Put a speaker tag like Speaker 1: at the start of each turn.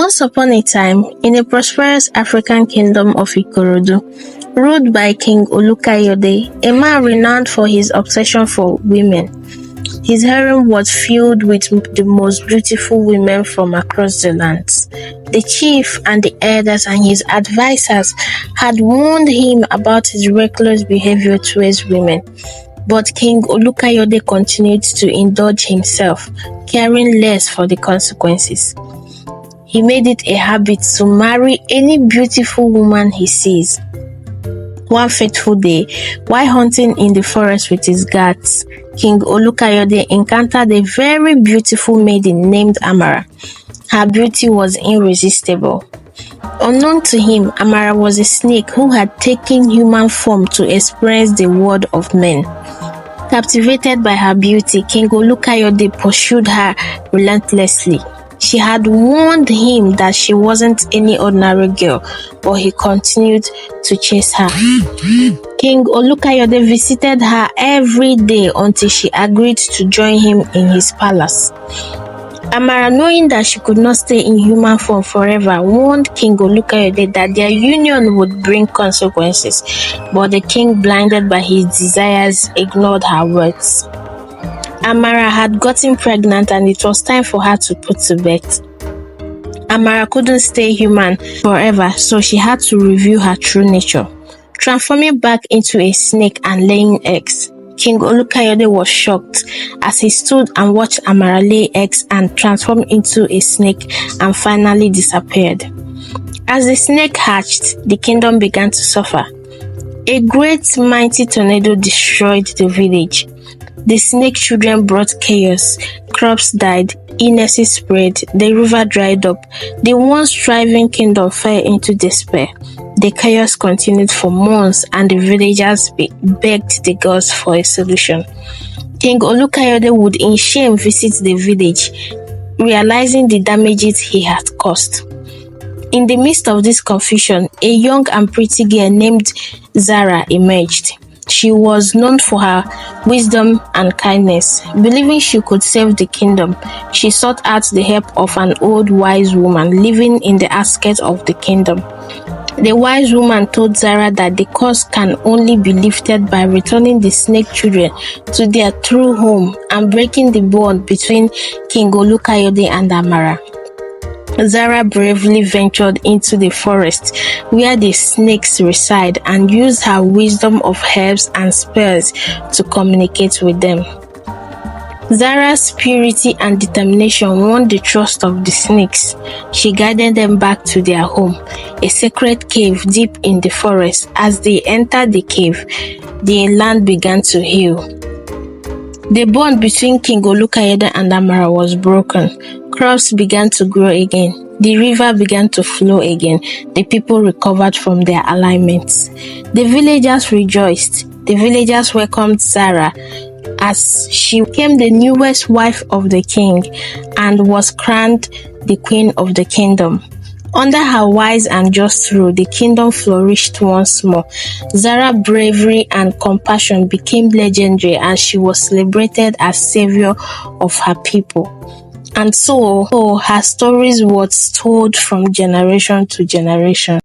Speaker 1: Once upon a time, in a prosperous African kingdom of Ikorodu, ruled by King Olukayode, a man renowned for his obsession for women. His harem was filled with the most beautiful women from across the lands. The chief and the elders and his advisors had warned him about his reckless behavior towards women. But King Olukayode continued to indulge himself, caring less for the consequences. He made it a habit to marry any beautiful woman he sees. One fateful day, while hunting in the forest with his guards, King Olukayode encountered a very beautiful maiden named Amara. Her beauty was irresistible. Unknown to him, Amara was a snake who had taken human form to experience the world of men. Captivated by her beauty, King Olukayode pursued her relentlessly. She had warned him that she wasn't any ordinary girl, but he continued to chase her. King Olukayode visited her every day until she agreed to join him in his palace. Amara, knowing that she could not stay in human form forever, warned King Olukayode that their union would bring consequences, but the king, blinded by his desires, ignored her words. Amara had gotten pregnant and it was time for her to put to bed. Amara couldn't stay human forever, so she had to reveal her true nature, transforming back into a snake and laying eggs. King Olukayode was shocked as he stood and watched Amara lay eggs and transform into a snake and finally disappeared. As the snake hatched, the kingdom began to suffer. A great mighty tornado destroyed the village. The snake children brought chaos, crops died, illnesses spread, the river dried up, the once thriving kingdom fell into despair. The chaos continued for months and the villagers begged the gods for a solution. King Olukayode would in shame visit the village, realizing the damages he had caused. In the midst of this confusion, a young and pretty girl named Zara emerged. She was known for her wisdom and kindness. Believing she could save the kingdom, she sought out the help of an old wise woman living in the outskirts of the kingdom. The wise woman told Zara that the curse can only be lifted by returning the snake children to their true home and breaking the bond between King Olukayode and Amara. Zara bravely ventured into the forest where the snakes reside and used her wisdom of herbs and spells to communicate with them. Zara's purity and determination won the trust of the snakes. She guided them back to their home, a sacred cave deep in the forest. As they entered the cave, the land began to heal. The bond between King Olukayode and Amara was broken. Crops began to grow again. The river began to flow again. The people recovered from their alignments. The villagers rejoiced. The villagers welcomed Zara as she became the newest wife of the king and was crowned the queen of the kingdom. Under her wise and just rule, the kingdom flourished once more. Zara's bravery and compassion became legendary and she was celebrated as savior of her people. And so her stories was told from generation to generation.